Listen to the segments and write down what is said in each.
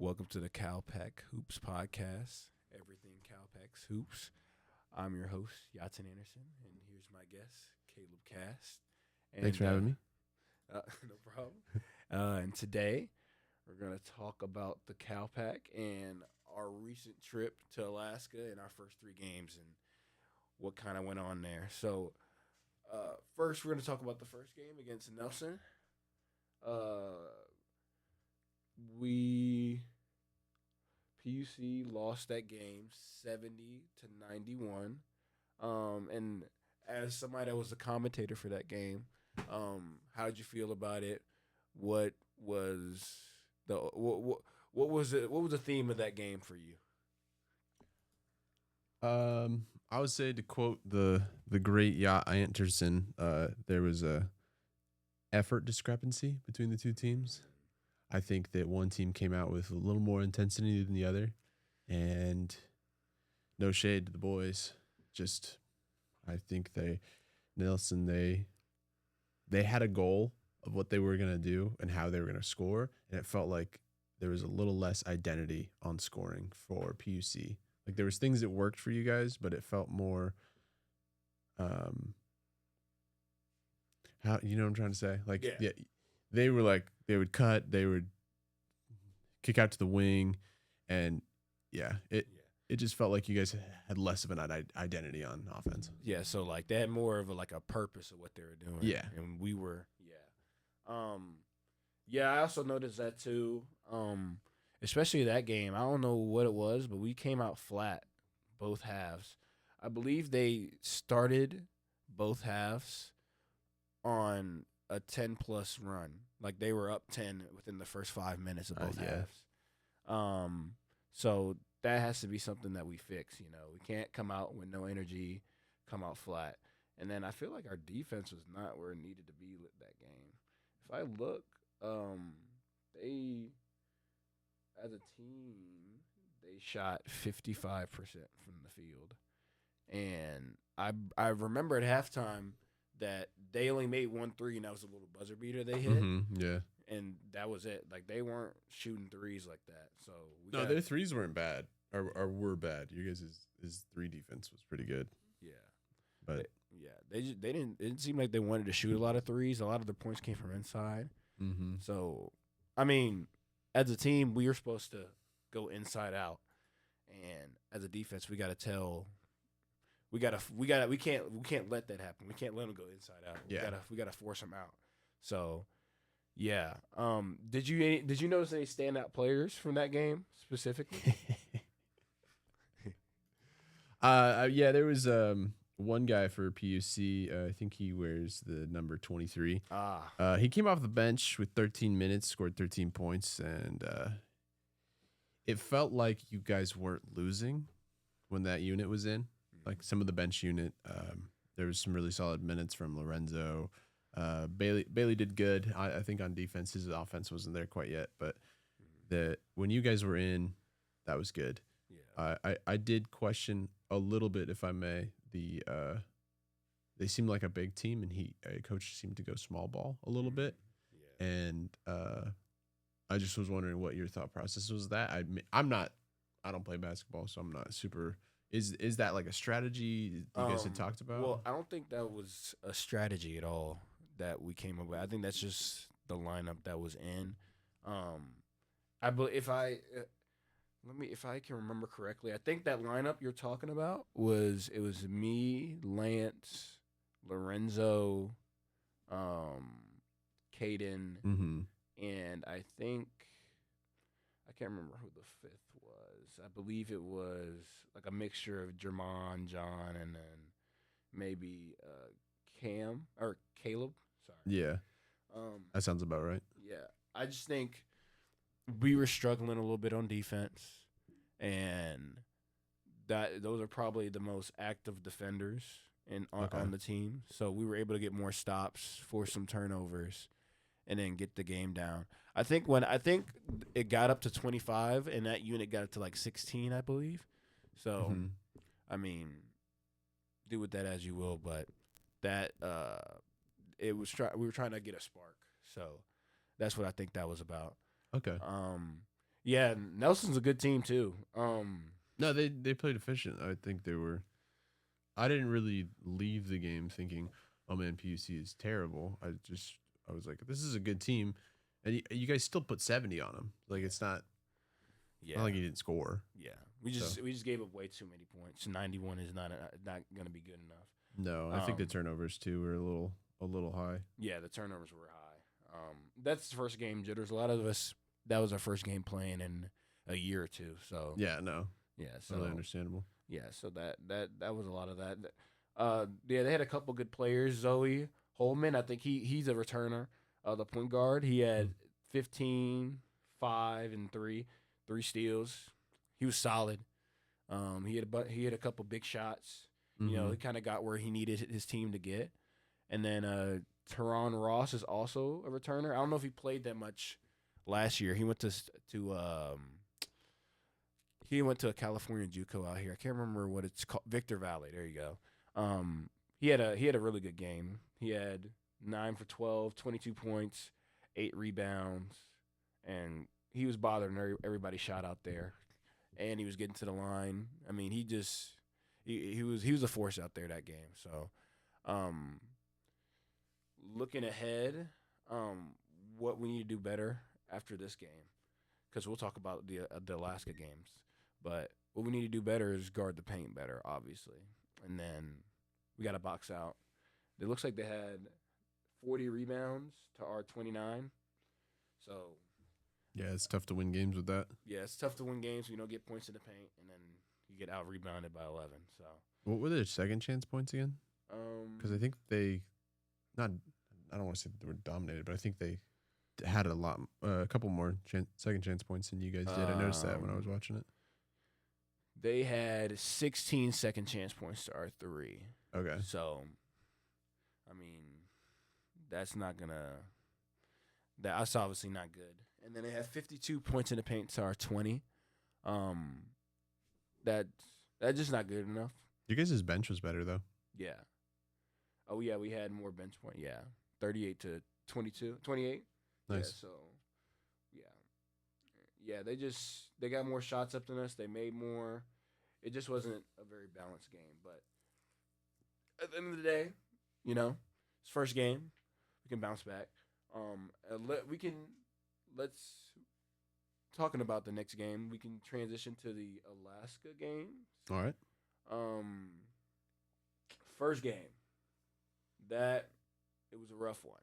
Welcome to the Pac Hoops Podcast. Everything Pac Hoops. I'm your host, Yatin Anderson, and here's my guest, Caleb Cast. And, Thanks for having me. No problem. And today, we're going to talk about the Pac and our recent trip to Alaska and our first three games and what kind of went on there. So, first, we're going to talk about the first game against Nelson. PUC lost that game 70-91. And as somebody that was a commentator for that game, how did you feel about it? What was the theme of that game for you? I would say, to quote the great Yacht Anderson, there was a effort discrepancy between the two teams. I think that one team came out with a little more intensity than the other, and no shade to the boys. Just, I think Nelson had a goal of what they were going to do and how they were going to score, and it felt like there was a little less identity on scoring for PUC. Like, there was things that worked for you guys, but it felt more, how, you know what I'm trying to say? Like, yeah, they were like, they would cut, they would kick out to the wing, and it just felt like you guys had less of an identity on offense. Yeah, so like they had more of a purpose of what they were doing. Yeah, and we were I also noticed that too. Especially that game. I don't know what it was, but we came out flat both halves. I believe they started both halves on a 10-plus run. Like, they were up 10 within the first 5 minutes of both halves. So that has to be something that we fix, you know. We can't come out with no energy, come out flat. And then I feel like our defense was not where it needed to be that game. If I look, they, as a team, they shot 55% from the field. And I remember at halftime that they only made 1 3, and that was a little buzzer beater they hit. Yeah. And that was it. Like, they weren't shooting threes like that. So their threes weren't bad, or were bad. You guys' his 3 defense was pretty good. Yeah. But it didn't seem like they wanted to shoot a lot of threes. A lot of their points came from inside. Mm-hmm. So, I mean, as a team, we were supposed to go inside out. And as a defense, we got to tell we can't let that happen. We can't let them go inside out. We gotta force them out. So, yeah. Did you notice any standout players from that game specifically? There was one guy for PUC. I think he wears the number 23. He came off the bench with 13 minutes, scored 13 points, and it felt like you guys weren't losing when that unit was in. Like, some of the bench unit, there was some really solid minutes from Lorenzo. Bailey did good. I think on defense, his offense wasn't there quite yet, but when you guys were in, that was good. Yeah. I did question a little bit, if I may. They seemed like a big team, and coach seemed to go small ball a little bit, and I just was wondering what your thought process was. That I don't play basketball, so I'm not super. Is that like a strategy you guys had talked about? Well, I don't think that was a strategy at all that we came up with. I think that's just the lineup that was in. If I can remember correctly, I think that lineup you're talking about was me, Lance, Lorenzo, Caden, and I think I can't remember who the fifth was. I believe it was like a mixture of Jermon, John, and then maybe Cam or Caleb. Sorry. Yeah. That sounds about right. Yeah. I just think we were struggling a little bit on defense, and those are probably the most active defenders on the team. So we were able to get more stops, force some turnovers, and then get the game down. I think it got up to 25, and that unit got up to like 16, I believe. So, I mean, do with that as you will, but that we were trying to get a spark. So that's what I think that was about. Okay. Yeah, Nelson's a good team too. No, they played efficient. I think they were. I didn't really leave the game thinking, "Oh man, PUC is terrible." I was like, "This is a good team," and you guys still put 70 on them. Like it's not Yeah, like you didn't score. yeah. We just So. we just gave up way too many points. 91 is not going to be good enough. No, I think the turnovers too were a little high. Yeah, the turnovers were high. That's the first game jitters. A lot of us that was our first game playing in a year or two. So Yeah, no, yeah, so totally understandable. yeah, so that was a lot of that. Yeah, they had a couple good players. Zoe Holman, I think he's a returner. The point guard, he had 15, 5, and 3 steals. He was solid. He had a couple big shots. You know, he kind of got where he needed his team to get. And then Teron Ross is also a returner. I don't know if he played that much last year. He went to a California JUCO out here. I can't remember what it's called. Victor Valley. There you go. He had a really good game. He had 9 for 12, 22 points, 8 rebounds, and he was bothering everybody's shot out there. And he was getting to the line. I mean, he was a force out there that game. So, looking ahead, what we need to do better after this game, because we'll talk about the Alaska games. But what we need to do better is guard the paint better, obviously. And then we got to box out. It looks like they had 40 rebounds to our 29. So, yeah, it's tough to win games with that. yeah, it's tough to win games when you don't get points in the paint, and then you get out rebounded by 11. So, What were their second chance points again? Because I think they, not, I don't want to say that they were dominated, but I think they had a couple more second chance points than you guys did. I noticed that when I was watching it. They had 16 second chance points to our 3. Okay. So, I mean, that's obviously not good. And then they had 52 points in the paint to our 20. That's just not good enough. Your guys' bench was better though. Yeah. Oh yeah, we had more bench point. Yeah, 38 to 22, 28. Nice. Yeah, so, yeah, they got more shots up than us. They made more. It just wasn't a very balanced game. But at the end of the day, you know, it's first game. We can bounce back. Let's talking about the next game. We can transition to the Alaska game. All right. First game. It was a rough one.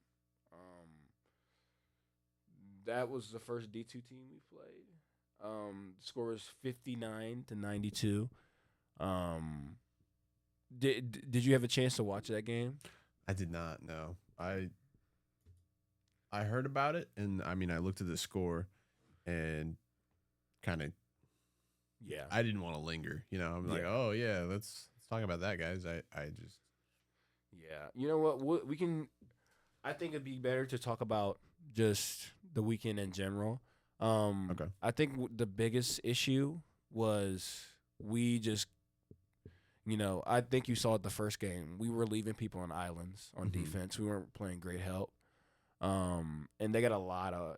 That was the first D2 team we played. The score was 59 to 92. Did you have a chance to watch that game? I did not know. I heard about it, and I mean, I looked at the score, and kind of, Yeah. I didn't want to linger. You know, I'm like, Yeah. oh yeah, let's talk about that, guys. I just. Yeah. You know what? We can. I think it'd be better to talk about just the weekend in general. Okay. I think the biggest issue was we just, I think you saw it the first game. We were leaving people on islands on defense. We weren't playing great help. And they had a lot of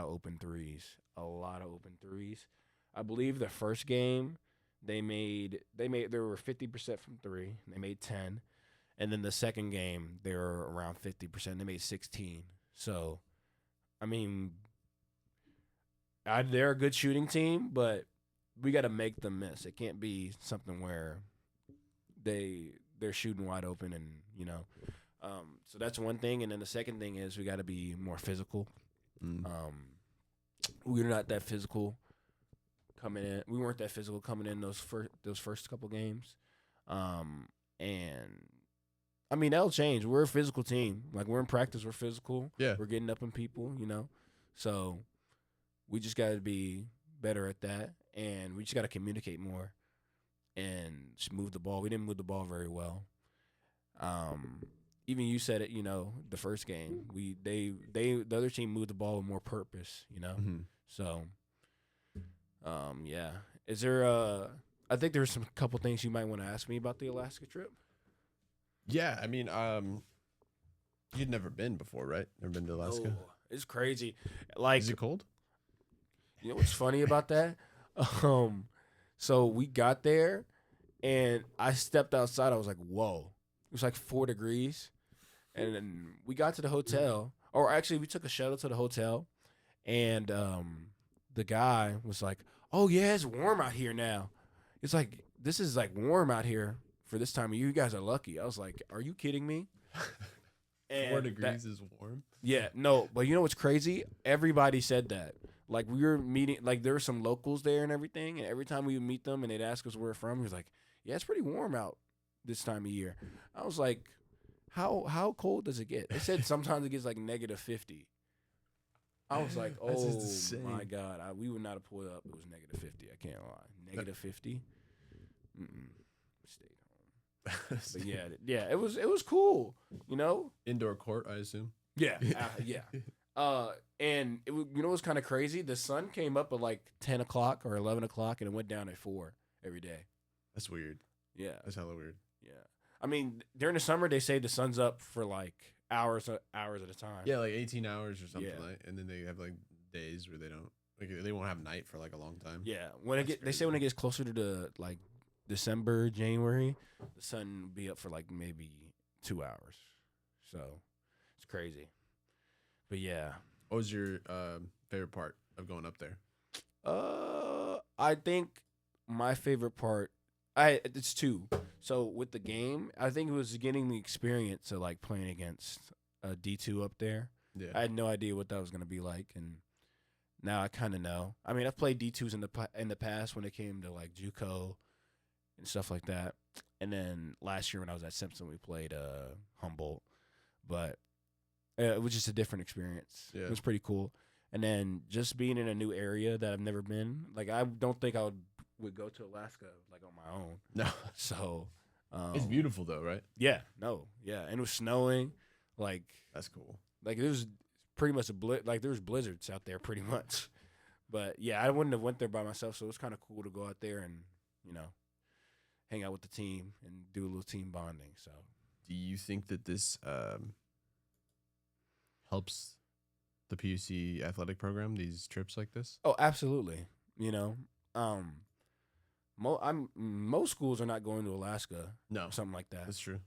open threes. I believe the first game they were 50% from 3. They made 10. And then the second game they were around 50%. They made 16. So, I mean, they're a good shooting team, but we got to make them miss. It can't be something where they're shooting wide open and, so that's one thing. And then the second thing is we got to be more physical. We're not that physical coming in. We weren't that physical coming in those first couple games. And I mean, that'll change. We're a physical team. Like, we're in practice, we're physical. Yeah. We're getting up on people, So we just got to be better at that. And we just got to communicate more and just move the ball. We didn't move the ball very well. Even you said it, the first game. The other team moved the ball with more purpose, So, yeah. Is there I think there's some couple things you might want to ask me about the Alaska trip. Yeah, I mean, you'd never been before, right? Never been to Alaska? Oh, it's crazy. Like, is it cold? You know what's funny about that? Um, so we got there, and I stepped outside. I was like, "Whoa!" It was like 4 degrees, and then we got to the hotel. Or actually, we took a shuttle to the hotel, and the guy was like, "Oh yeah, it's warm out here now." It's like this is like warm out here for this time of year. You guys are lucky. I was like, "Are you kidding me?" 4 degrees is warm. Yeah, no, but you know what's crazy? Everybody said that. Like we were meeting, like there were some locals there and everything, and every time we would meet them and they'd ask us where we're from, he was like, "Yeah, it's pretty warm out this time of year." I was like, "How cold does it get?" They said sometimes it gets like -50. I was like, That's "Oh just my insane. god, we would not have pulled up. It was -50. I can't lie, -50. Mm-mm. Stayed home. But yeah, it was cool, you know. Indoor court, I assume. Yeah, yeah. And you know what's kind of crazy? The sun came up at like 10 o'clock or 11 o'clock, and it went down at 4 every day. That's weird. Yeah, That's hella weird. yeah. I mean, during the summer, they say the sun's up for like hours at a time. Yeah, like 18 hours or something Yeah. like, and then they have like days where they won't have night for like a long time. Yeah. They say That's when it gets closer to the like December, January, the sun will be up for like maybe 2 hours. So it's crazy. But yeah. What was your favorite part of going up there? I think my favorite part, it's two. So with the game, I think it was getting the experience of like playing against a D2 up there. Yeah. I had no idea what that was gonna be like, and now I kind of know. I mean, I've played D2s in the past when it came to like JUCO and stuff like that, and then last year when I was at Simpson, we played Humboldt, but it was just a different experience. Yeah. It was pretty cool. And then just being in a new area that I've never been, like I don't think I would go to Alaska like on my own. No. So It's beautiful though, right? Yeah, no, yeah, and it was snowing, like That's cool. it was pretty much like there was blizzards out there pretty much. But yeah, I wouldn't have went there by myself, so it was kind of cool to go out there and hang out with the team and do a little team bonding. So Do you think that this helps the PUC athletic program, these trips like this? oh, absolutely. Most schools are not going to Alaska No, or something like that. that's true.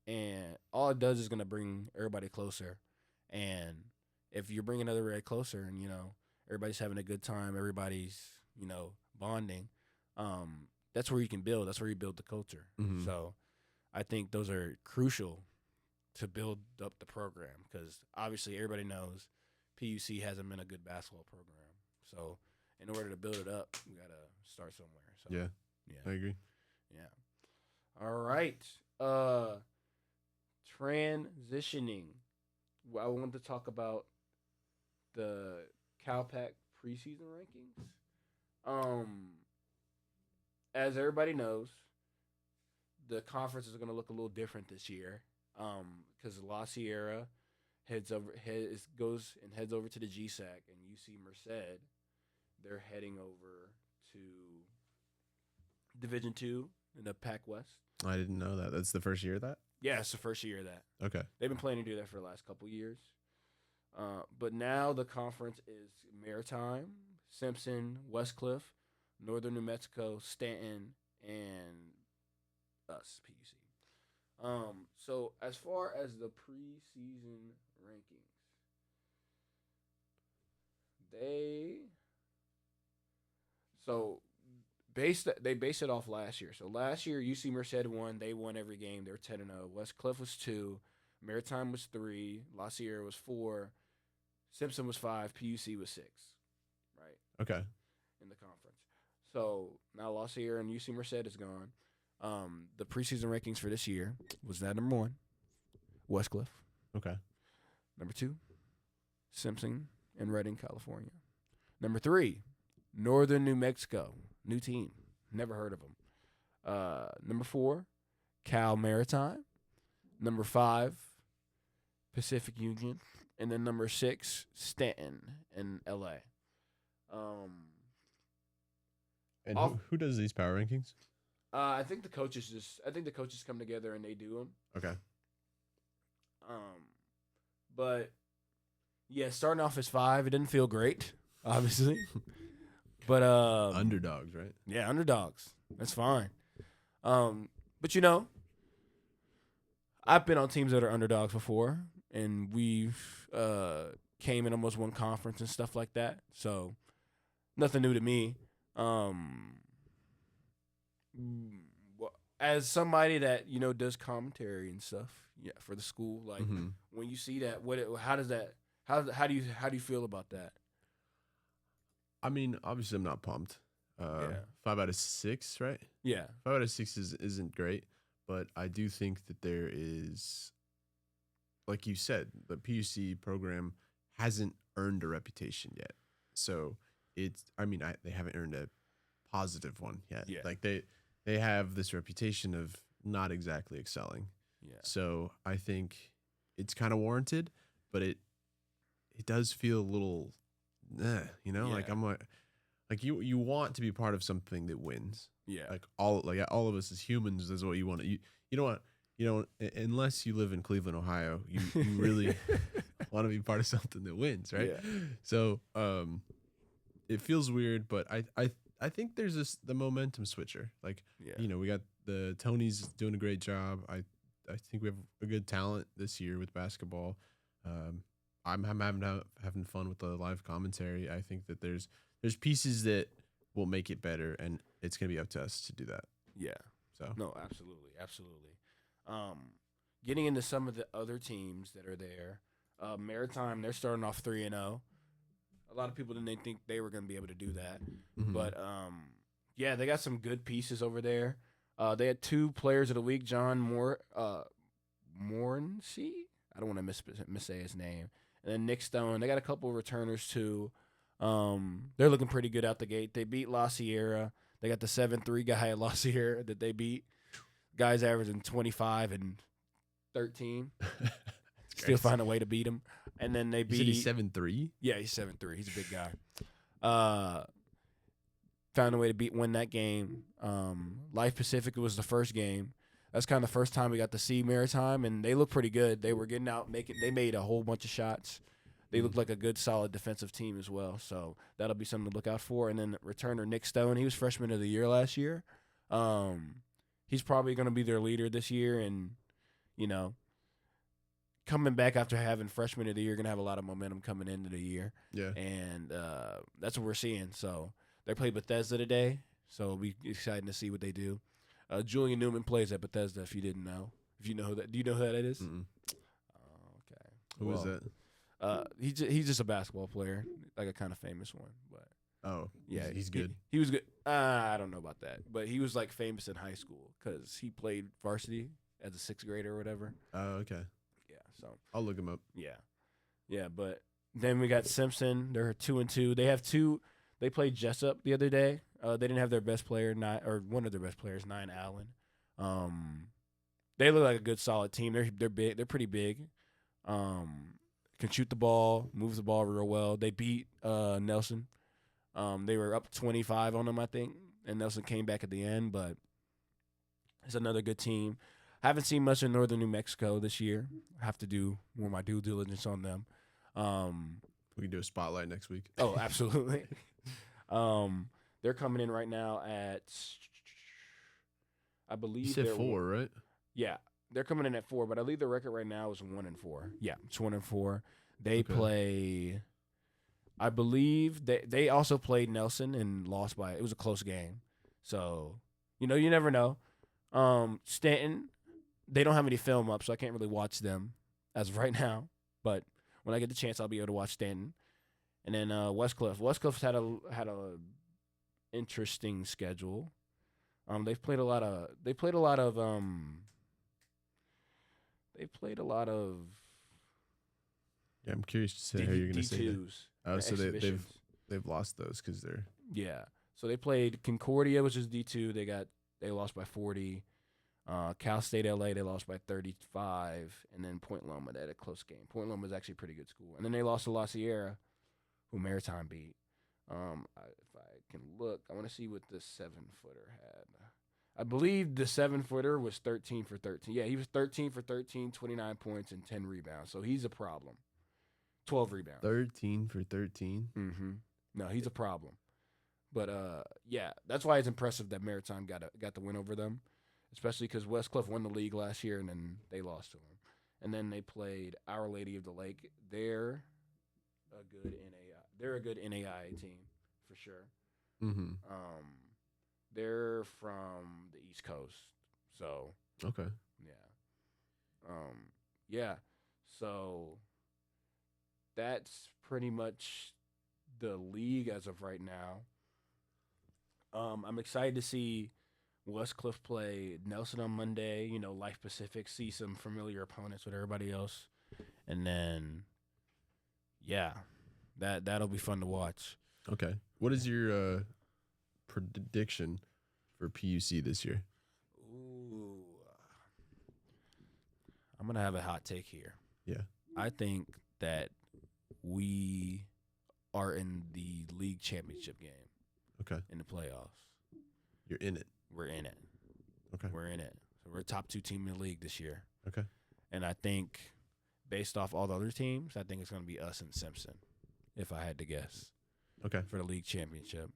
And all it does is going to bring everybody closer. And if you're bringing everybody closer and, everybody's having a good time, everybody's, bonding, that's where you can build. That's where you build the culture. Mhm. So I think those are crucial to build up the program because obviously everybody knows PUC hasn't been a good basketball program. So in order to build it up, we got to start somewhere. So, Yeah, I Yeah. agree. Yeah. All right. Transitioning. I wanted to talk about the CalPAC preseason rankings. As everybody knows, the conference is going to look a little different this year. Because La Sierra heads over to the GSAC, and UC Merced, they're heading over to Division II in the Pac West. I didn't know that. That's the first year of that? Yeah, it's the first year of that. Okay. They've been planning to do that for the last couple years. But now the conference is Maritime, Simpson, Westcliff, Northern New Mexico, Stanton, and us, PUC. So as far as the preseason rankings, they base it off last year. So last year UC Merced won. They won every game. They were 10-0. Westcliff was 2, Maritime was 3, La Sierra was 4, Simpson was 5, PUC was 6. Right Okay. in the conference. So now La Sierra and UC Merced is gone. The preseason rankings for this year was that number 1, Westcliff. Okay. Number 2, Simpson and Redding, California. Number 3, Northern New Mexico. New team. Never heard of them. Number 4, Cal Maritime. Number 5, Pacific Union. And then number 6, Stanton in LA. And Off- who does these power rankings? I think the coaches come together and they do them. Okay. But yeah, starting off as 5, it didn't feel great, obviously. But Underdogs, right? Yeah, underdogs. That's fine. But I've been on teams that are underdogs before, and we've came and almost won conference and stuff like that. So nothing new to me. As somebody that does commentary and stuff, for the school, like when you see that, how do you feel about that? I mean, obviously, I'm not pumped. 5 out of 6, right? Yeah. 5 out of 6 isn't great, but I do think that there is, like you said, the PUC program hasn't earned a reputation yet. So they haven't earned a positive one yet. Yeah. Like they have this reputation of not exactly excelling. Yeah. So I think it's kind of warranted, but it does feel a little, like I'm like you want to be part of something that wins. Yeah. Like all of us as humans, that's what you want. You don't want, unless you live in Cleveland, Ohio, you really want to be part of something that wins, right? Yeah. So it feels weird, but I think there's the momentum switcher. Like, we got the Tonys doing a great job. I think we have a good talent this year with basketball. I'm having fun with the live commentary. I think that there's pieces that will make it better, and it's gonna be up to us to do that. Yeah. So no, absolutely. Getting into some of the other teams that are there, Maritime, they're starting off 3-0. A lot of people didn't think they were going to be able to do that, but they got some good pieces over there. They had 2 players of the week, John Morency. I don't want to missay his name. And then Nick Stone. They got a couple of returners too. They're looking pretty good out the gate. They beat La Sierra. They got the 7-3 guy at La Sierra that they beat. Guys averaging 25 and 13. Still find a way to beat him. And then they beat. He's 7'3"? Yeah, he's 7'3". He's a big guy. Found a way to win that game. Life Pacific was the first game. That's kind of the first time we got to see Maritime, and they look pretty good. They were getting out, they made a whole bunch of shots. They looked like a good, solid defensive team as well. So that'll be something to look out for. And then returner Nick Stone, he was freshman of the year last year. He's probably going to be their leader this year, and coming back after having freshman of the year, going to have a lot of momentum coming into the year. Yeah. And that's what we're seeing. So they play Bethesda today, so it'll be exciting to see what they do. Julian Newman plays at Bethesda, if you didn't know. If you know that. Do you know who that is? Okay. Who is that? He's just a basketball player, like a kind of famous one. But yeah, he's good. He was good. I don't know about that, but he was like famous in high school because he played varsity as a 6th grader or whatever. Oh, okay. Yeah, so I'll look him up. Yeah. But then we got Simpson. They're 2-2. They have 2. They played Jessup the other day. They didn't have their best player, one of their best players, 9 Allen. They look like a good, solid team. They're big. They're pretty big. Can shoot the ball, move the ball real well. They beat Nelson. They were up 25 on them, I think, and Nelson came back at the end. But it's another good team. Haven't seen much in Northern New Mexico this year. I have to do more of my due diligence on them. We can do a spotlight next week. Oh, absolutely. They're coming in right now at, I believe you said 4, right? Yeah, they're coming in at 4, but I believe the record right now is 1-4. Yeah, it's 1-4. They play. I believe they also played Nelson and lost by. It was a close game, so you never know. Stanton, they don't have any film up, so I can't really watch them as of right now. But when I get the chance, I'll be able to watch Stanton. And then Westcliff. Westcliff's had a interesting schedule. They played a lot of. Yeah, I'm curious to see how you're going to say that. Oh, so they've lost those because they're. Yeah, so they played Concordia, which is D2. They lost by 40. Cal State LA, they lost by 35, and then Point Loma, they had a close game. Point Loma is actually a pretty good school, and then they lost to La Sierra, who Maritime beat. If I can look, I want to see what the 7-footer had. I believe the 7-footer was 13 for 13. Yeah, he was 13 for 13, 29 points, and 10 rebounds. So he's a problem. 12 rebounds. 13 for 13. Mm-hmm. No, he's a problem. But yeah, that's why it's impressive that Maritime got the win over them, especially because Westcliff won the league last year and then they lost to them, and then they played Our Lady of the Lake. They're a good NAI. They're a good NAIA team for sure. Mm-hmm. They're from the East Coast, so Okay. yeah. So that's pretty much the league as of right now. I'm excited to see Westcliff play Nelson on Monday. Life Pacific, see some familiar opponents with everybody else, and then yeah, that'll be fun to watch. Okay. What is your prediction for PUC this year? Ooh, I'm gonna have a hot take here. Yeah. I think that we are in the league championship game. Okay. In the playoffs. You're in it. We're in it. Okay. We're in it. So we're a top 2 team in the league this year. Okay. And I think, based off all the other teams, I think it's going to be us and Simpson, if I had to guess. Okay. For the league championship.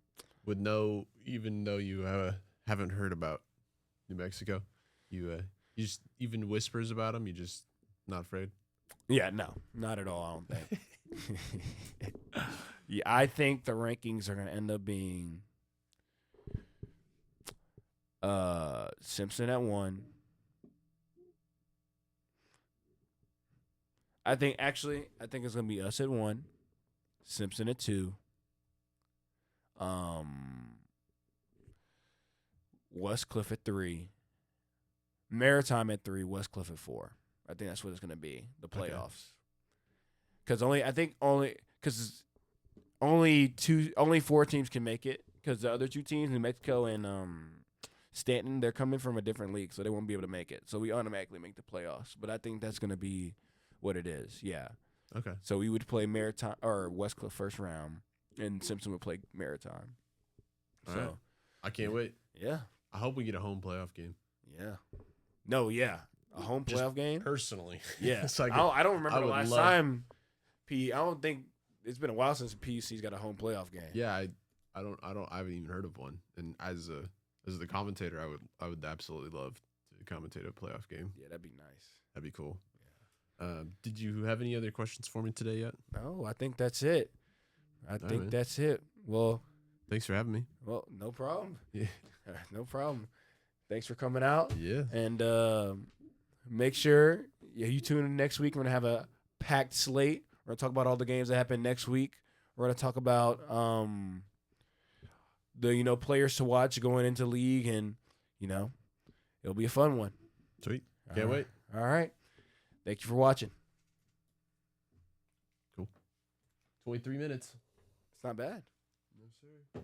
Even though you haven't heard about New Mexico, you just even whispers about them. You just not afraid. Yeah, no, not at all. I don't think. Yeah, I think the rankings are going to end up being Simpson at 1. I think it's going to be us at 1, Simpson at 2, Westcliff at 3, Maritime at 3, Westcliff at 4. I think that's what it's going to be, the playoffs. Because only 4 teams can make it. Because the other 2 teams, New Mexico and Stanton, they're coming from a different league, so they won't be able to make it. So we automatically make the playoffs. But I think that's going to be what it is. Yeah. Okay. So we would play Maritime or Westcliff first round, and Simpson would play Maritime. All right. I can't wait. Yeah. I hope we get a home playoff game. Yeah. No, yeah. A home playoff game? Personally. Yeah. Like I don't remember the last time I don't think it's been a while since PUC's got a home playoff game. Yeah, I haven't even heard of one. And as the commentator, I would absolutely love to commentate a playoff game. Yeah, that'd be nice. That'd be cool. Yeah. Did you have any other questions for me today yet? No, I think that's it. That's it. Well, thanks for having me. Well, no problem. Yeah. No problem. Thanks for coming out. Yeah. And make sure you tune in next week. We're going to have a packed slate. We're going to talk about all the games that happen next week. We're going to talk about the players to watch going into league, and it'll be a fun one. Sweet. Can't wait. All right. Thank you for watching. Cool. 23 minutes. It's not bad. No, sir.